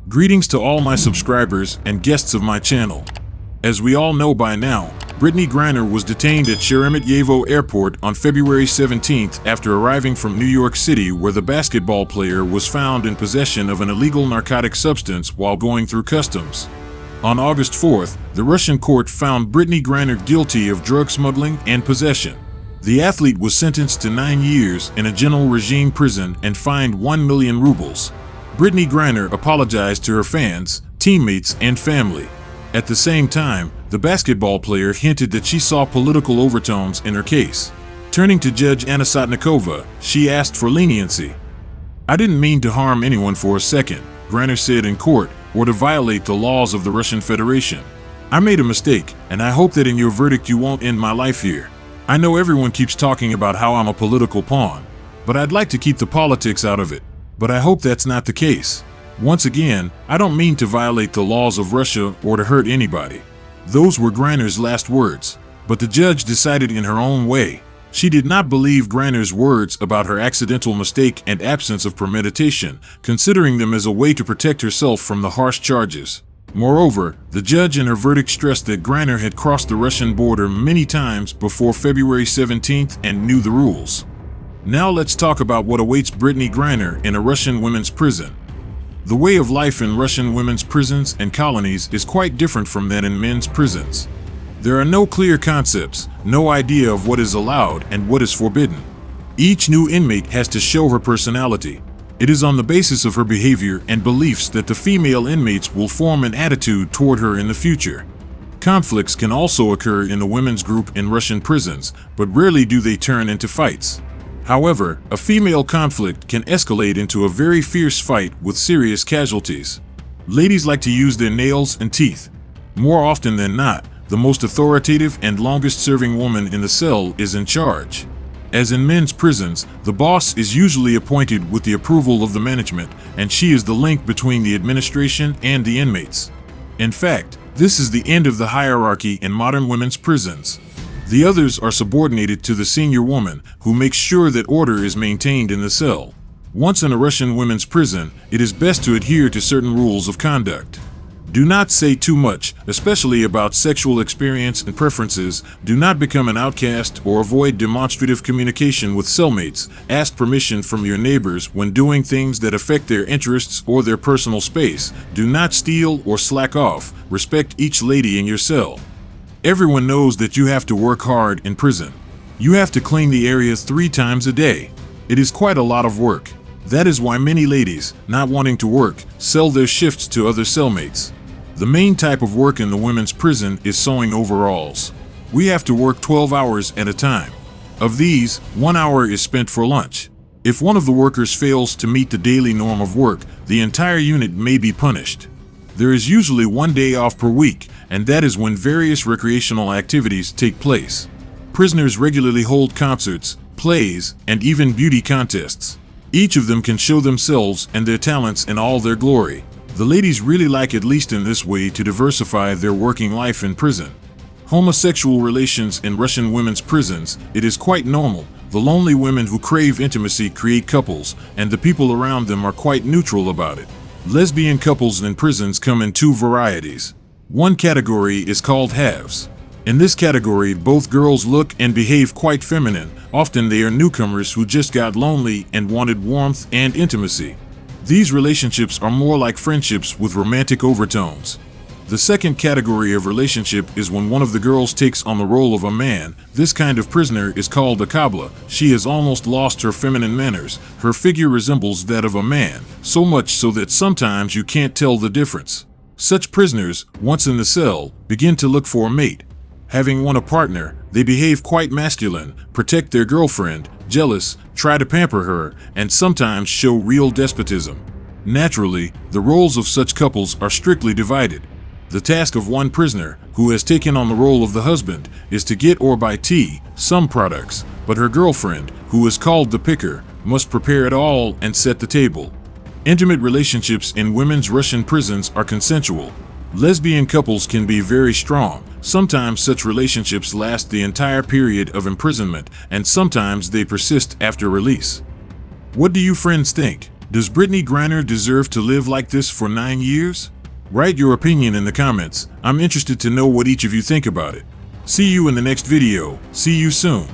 Greetings to all my subscribers and guests of my channel. As we all know by now, Brittney Griner was detained at Sheremetyevo Airport on February 17th after arriving from New York City, where the basketball player was found in possession of an illegal narcotic substance while going through customs. On August 4th, the Russian court found Brittney Griner guilty of drug smuggling and possession. The athlete was sentenced to 9 years in a general regime prison and fined 1 million rubles. Brittney Griner apologized to her fans, teammates, and family. At the same time, the basketball player hinted that she saw political overtones in her case. Turning to Judge Anna Sotnikova, she asked for leniency. "I didn't mean to harm anyone for a second," Griner said in court, "or to violate the laws of the Russian Federation. I made a mistake, and I hope that in your verdict you won't end my life here. I know everyone keeps talking about how I'm a political pawn, but I'd like to keep the politics out of it. But I hope that's not the case. Once again, I don't mean to violate the laws of Russia or to hurt anybody." Those were Griner's last words, but the judge decided in her own way. She did not believe Griner's words about her accidental mistake and absence of premeditation, considering them as a way to protect herself from the harsh charges. Moreover, the judge in her verdict stressed that Griner had crossed the Russian border many times before February 17th and knew the rules. Now let's talk about what awaits Brittney Griner in a Russian women's prison. The way of life in Russian women's prisons and colonies is quite different from that in men's prisons. There are no clear concepts, no idea of what is allowed and what is forbidden. Each new inmate has to show her personality. It is on the basis of her behavior and beliefs that the female inmates will form an attitude toward her in the future. Conflicts can also occur in the women's group in Russian prisons, but rarely do they turn into fights. However, a female conflict can escalate into a very fierce fight with serious casualties. Ladies like to use their nails and teeth. More often than not, the most authoritative and longest-serving woman in the cell is in charge. As in men's prisons, the boss is usually appointed with the approval of the management, and she is the link between the administration and the inmates. In fact, this is the end of the hierarchy in modern women's prisons. The others are subordinated to the senior woman, who makes sure that order is maintained in the cell. Once in a Russian women's prison, it is best to adhere to certain rules of conduct. Do not say too much, especially about sexual experience and preferences. Do not become an outcast or avoid demonstrative communication with cellmates. Ask permission from your neighbors when doing things that affect their interests or their personal space. Do not steal or slack off. Respect each lady in your cell. Everyone knows that you have to work hard in prison. You have to clean the areas 3 times a day. It is quite a lot of work. That is why many ladies, not wanting to work, sell their shifts to other cellmates. The main type of work in the women's prison is sewing overalls. We have to work 12 hours at a time. Of these, 1 hour is spent for lunch. If one of the workers fails to meet the daily norm of work, the entire unit may be punished. There is usually 1 day off per week, and that is when various recreational activities take place. Prisoners regularly hold concerts, plays, and even beauty contests. Each of them can show themselves and their talents in all their glory. The ladies really like, at least in this way, to diversify their working life in prison. Homosexual relations in Russian women's prisons, it is quite normal. The lonely women who crave intimacy create couples, and the people around them are quite neutral about it. Lesbian couples in prisons come in 2 varieties. One category is called halves. In this category, both girls look and behave quite feminine. Often they are newcomers who just got lonely and wanted warmth and intimacy. These relationships are more like friendships with romantic overtones. The second category of relationship is when one of the girls takes on the role of a man. This kind of prisoner is called a kabla. She has almost lost her feminine manners. Her figure resembles that of a man, so much so that sometimes you can't tell the difference. Such prisoners, once in the cell, begin to look for a mate. Having won a partner, they behave quite masculine, protect their girlfriend, jealous, try to pamper her, and sometimes show real despotism. Naturally, the roles of such couples are strictly divided. The task of one prisoner, who has taken on the role of the husband, is to get or buy tea, some products, but her girlfriend, who is called the picker, must prepare it all and set the table. Intimate relationships in women's Russian prisons are consensual. Lesbian couples can be very strong. Sometimes such relationships last the entire period of imprisonment, and sometimes they persist after release. What do you friends think? Does Brittney Griner deserve to live like this for 9 years? Write your opinion in the comments. I'm interested to know what each of you think about it. See you in the next video. See you soon.